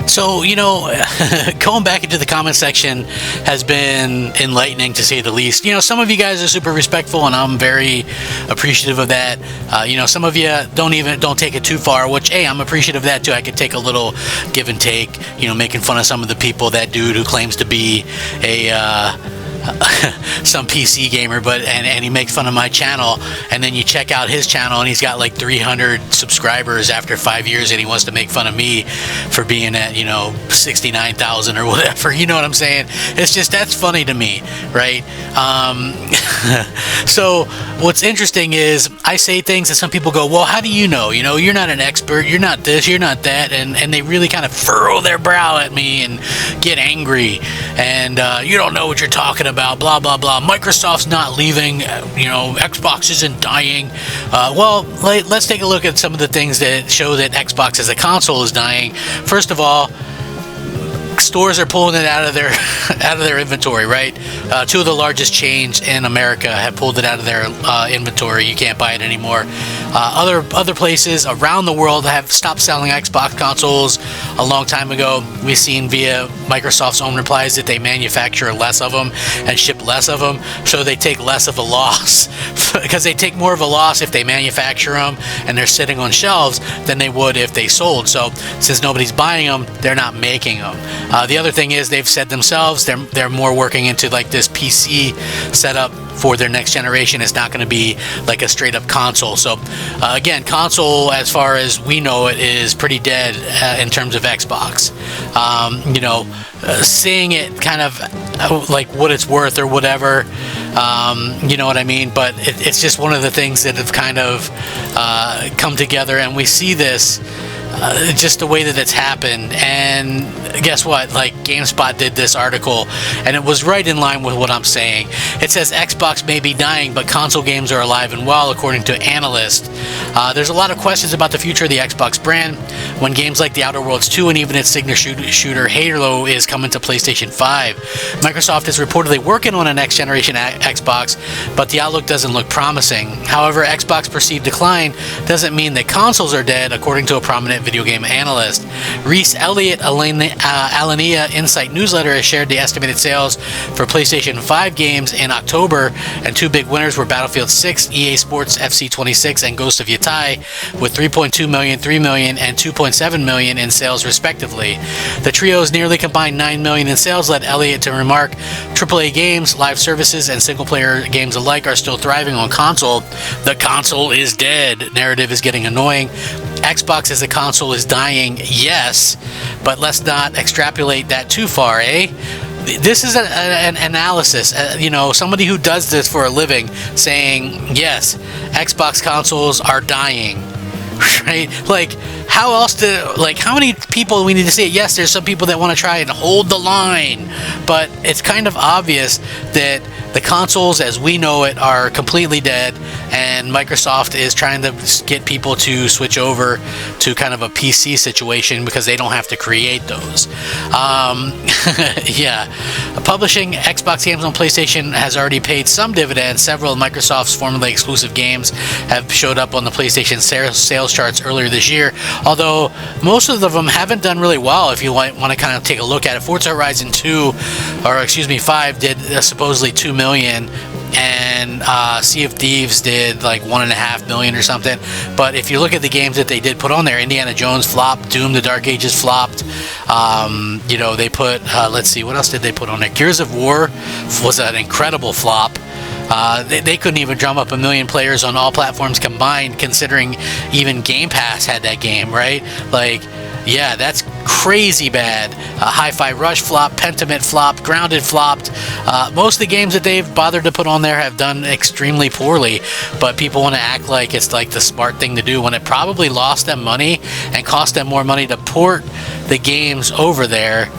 So, going back into the comment section has been enlightening, to say the least. Some of you guys are super respectful, and I'm very appreciative of that. Some of you don't take it too far, which, hey, I'm appreciative of that too. I could take a little give and take, making fun of some of the people, that dude who claims to be some PC gamer, and he makes fun of my channel, and then you check out his channel and he's got like 300 subscribers after 5 years, and he wants to make fun of me for being at 69,000 or whatever. You know what I'm saying? It's just, that's funny to me, right? So what's interesting is I say things that some people go, well, how do you know? You're not an expert, you're not this, you're not that, and they really kind of furrow their brow at me and get angry, and you don't know what you're talking about, blah blah blah. Microsoft's not leaving, Xbox isn't dying. Well, let's take a look at some of the things that show that Xbox as a console is dying. First of all, stores are pulling it out of their inventory, right? Two of the largest chains in America have pulled it out of their inventory. You can't buy it anymore. Other places around the world have stopped selling Xbox consoles a long time ago. We've seen via Microsoft's own replies that they manufacture less of them and ship less of them, so they take less of a loss because they take more of a loss if they manufacture them and they're sitting on shelves than they would if they sold. So since nobody's buying them, they're not making them. The other thing is, they've said themselves they're more working into like this PC setup for their next generation. It's not going to be like a straight up console. So again, console as far as we know it is pretty dead in terms of Xbox. Seeing it kind of like what it's worth or whatever, you know what I mean? But it's just one of the things that have kind of come together, and we see this just the way that it's happened. And guess what? Like, GameSpot did this article, and it was right in line with what I'm saying. It says Xbox may be dying, but console games are alive and well, according to Analyst. There's a lot of questions about the future of the Xbox brand when games like The Outer Worlds 2 and even its signature shooter Halo is coming to PlayStation 5. Microsoft is reportedly working on a next generation Xbox, but the outlook doesn't look promising. However, Xbox perceived decline doesn't mean that consoles are dead, according to a prominent video game analyst. Reese Elliott, Alania Insight newsletter, has shared the estimated sales for PlayStation 5 games in October, and two big winners were Battlefield 6, EA Sports FC 26, and Ghost of Yattai, with 3.2 million, 3 million, and 2.7 million in sales respectively. The trio's nearly combined 9 million in sales led Elliott to remark, AAA games, live services, and single-player games alike are still thriving on console. The console is dead. Narrative is getting annoying. Xbox as a console is dying, yes, but let's not extrapolate that too far, eh? This is an analysis, somebody who does this for a living, saying, yes, Xbox consoles are dying, right? Like, how many people do we need to see it? Yes, there's some people that want to try and hold the line, but it's kind of obvious that the consoles as we know it are completely dead, and Microsoft is trying to get people to switch over to kind of a PC situation because they don't have to create those. Yeah. Publishing Xbox games on PlayStation has already paid some dividends. Several of Microsoft's formerly exclusive games have showed up on the PlayStation sales charts earlier this year, although most of them haven't done really well. If you want to kind of take a look at it, Forza Horizon 5 did supposedly 2 million, and Sea of Thieves did like 1.5 million or something. But if you look at the games that they did put on there, Indiana Jones flopped, Doom the Dark Ages flopped. They put let's see, what else did they put on there? Gears of War was an incredible flop. They couldn't even drum up 1 million players on all platforms combined, considering even Game Pass had that game, right? Like, yeah, that's crazy bad. Hi-Fi Rush flopped, Pentiment flopped, Grounded flopped. Most of the games that they've bothered to put on there have done extremely poorly, but people want to act like it's like the smart thing to do when it probably lost them money and cost them more money to port the games over there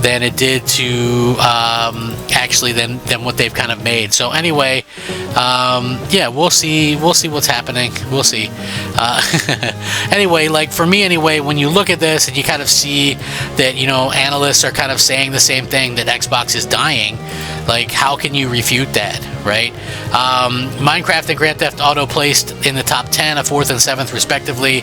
than it did to actually than what they've kind of made. So anyway, yeah, we'll see what's happening. We'll see. Anyway, like for me anyway, when you look at this and you kind of see that, analysts are kind of saying the same thing, that Xbox is dying, like how can you refute that, right? Minecraft and Grand Theft Auto placed in the top 10, a 4th and 7th respectively,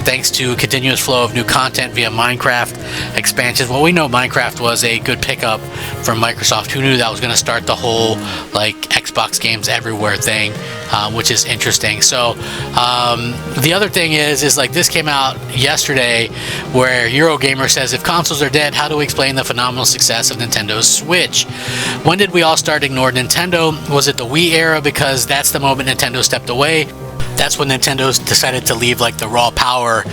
thanks to continuous flow of new content via Minecraft expansions. Well, we know Minecraft was a good pickup from Microsoft. Who knew that was going to start the whole like Xbox games everywhere thing, which is interesting. So the other thing is like this came out yesterday, where Eurogamer says, if consoles are dead, how do we explain the phenomenal success of Nintendo's Switch? When did we all start ignoring Nintendo? Was it the Wii era? Because that's the moment Nintendo stepped away. That's when Nintendo decided to leave like the raw power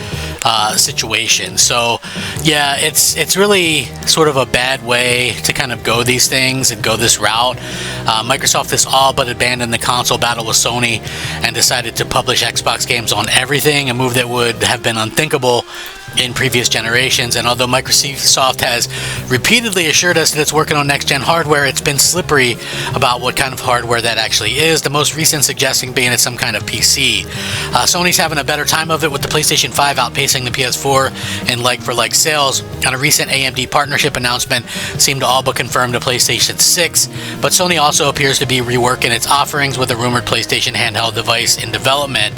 situation. So yeah, it's really sort of a bad way to kind of go these things and go this route. Microsoft has all but abandoned the console battle with Sony and decided to publish Xbox games on everything, a move that would have been unthinkable in previous generations. And although Microsoft has repeatedly assured us that it's working on next-gen hardware, it's been slippery about what kind of hardware that actually is, the most recent suggesting being it's some kind of PC. Sony's having a better time of it, with the PlayStation 5 outpacing the PS4 in like-for-like sales. On a recent AMD partnership announcement, seemed to all but confirm the PlayStation 6, but Sony also appears to be reworking its offerings with a rumored PlayStation handheld device in development.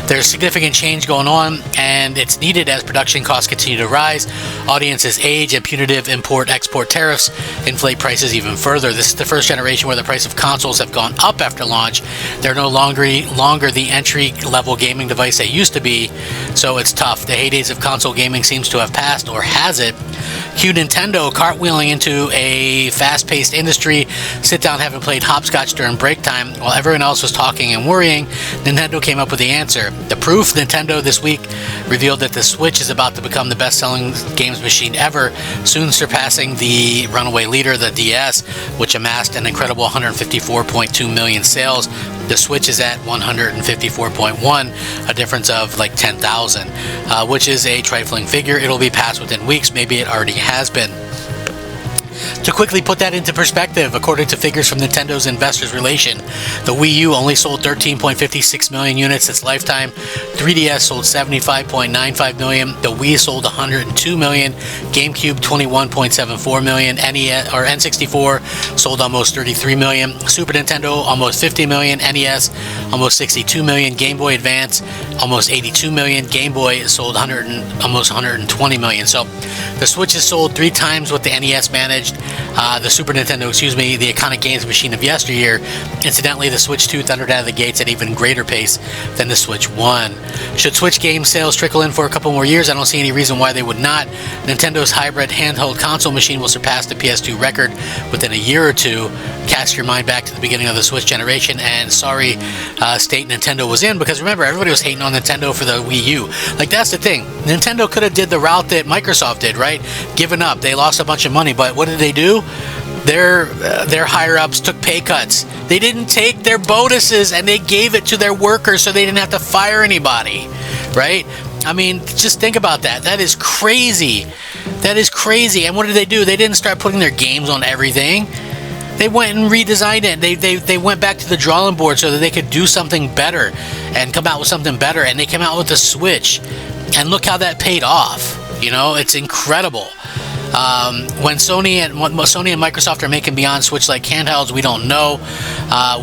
There's significant change going on, and it's needed as production costs continue to rise, audiences age, and punitive import-export tariffs inflate prices even further. This is the first generation where the price of consoles have gone up after launch. They're no longer the entry-level gaming device they used to be, so it's tough. The heydays of console gaming seems to have passed, or has it? Cue Nintendo cartwheeling into a fast-paced industry, sit down having played hopscotch during break time while everyone else was talking and worrying. Nintendo came up with the answer. The proof: Nintendo this week revealed that the Switch is about to become the best-selling games machine ever, soon surpassing the runaway leader, the DS, which amassed an incredible 154.2 million sales. The Switch is at 154.1, a difference of like 10,000, which is a trifling figure. It'll be passed within weeks. Maybe it already has been. To quickly put that into perspective, according to figures from Nintendo's Investors Relation, the Wii U only sold 13.56 million units its lifetime. 3DS sold 75.95 million. The Wii sold 102 million. GameCube 21.74 million. NES or N64 sold almost 33 million. Super Nintendo almost 50 million. NES almost 62 million. Game Boy Advance almost 82 million. Game Boy sold almost 120 million. So the Switch has sold 3 times what the NES managed. The Super Nintendo, the iconic games machine of yesteryear. Incidentally, the Switch 2 thundered out of the gates at even greater pace than the Switch 1. Should Switch game sales trickle in for a couple more years? I don't see any reason why they would not. Nintendo's hybrid handheld console machine will surpass the PS2 record within a year or two. Cast your mind back to the beginning of the Switch generation, and sorry state Nintendo was in, because remember, everybody was hating on Nintendo for the Wii U. Like, that's the thing. Nintendo could have did the route that Microsoft did, right? Given up. They lost a bunch of money, but what did they do? Their higher-ups took pay cuts. They didn't take their bonuses, and they gave it to their workers so they didn't have to fire anybody, right? I mean, just think about that. That is crazy. That is crazy. And what did they do? They didn't start putting their games on everything. They went and redesigned it. They went back to the drawing board so that they could do something better and come out with something better. And they came out with the Switch. And look how that paid off. You know, it's incredible. When Sony and Microsoft are making beyond Switch-like handhelds, we don't know.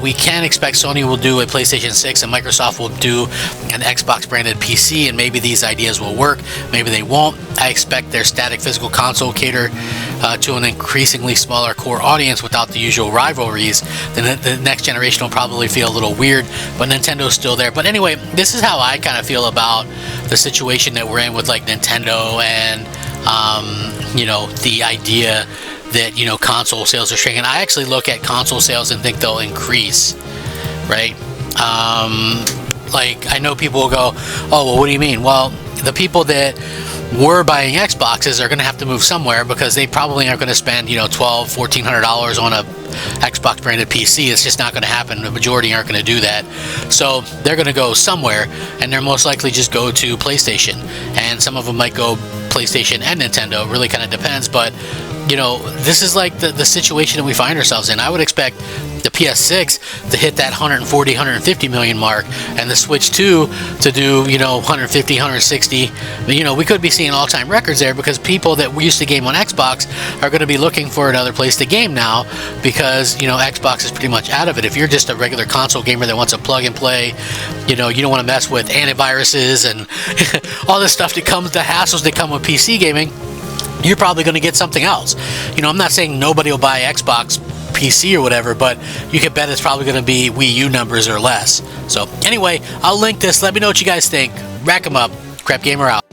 We can expect Sony will do a PlayStation 6 and Microsoft will do an Xbox-branded PC, and maybe these ideas will work. Maybe they won't. I expect their static physical console cater to an increasingly smaller core audience without the usual rivalries. The next generation will probably feel a little weird, but Nintendo's still there. But anyway, this is how I kind of feel about the situation that we're in with like Nintendo and the idea that, console sales are shrinking. I actually look at console sales and think they'll increase, right? I know people will go, oh, well, what do you mean? Well, the people that were buying Xboxes are going to have to move somewhere, because they probably aren't going to spend, $1,400 on a Xbox branded PC. It's just not going to happen. The majority aren't going to do that. So they're going to go somewhere, and they're most likely just go to PlayStation. And some of them might go PlayStation and Nintendo. It really kind of depends. But, this is like the situation that we find ourselves in. I would expect the PS6 to hit that 140, 150 million mark, and the Switch 2 to do, you know, 150, 160. You know, we could be seeing all-time records there, because people that used to game on Xbox are going to be looking for another place to game now, because, you know, Xbox is pretty much out of it. If you're just a regular console gamer that wants to plug and play, you know, you don't want to mess with antiviruses and all this stuff that comes, the hassles that come with PC gaming, you're probably going to get something else. You know, I'm not saying nobody will buy Xbox PC or whatever, but you can bet it's probably going to be Wii U numbers or less. So anyway, I'll link this. Let me know what you guys think. Rack 'em up. Crap Gamer out.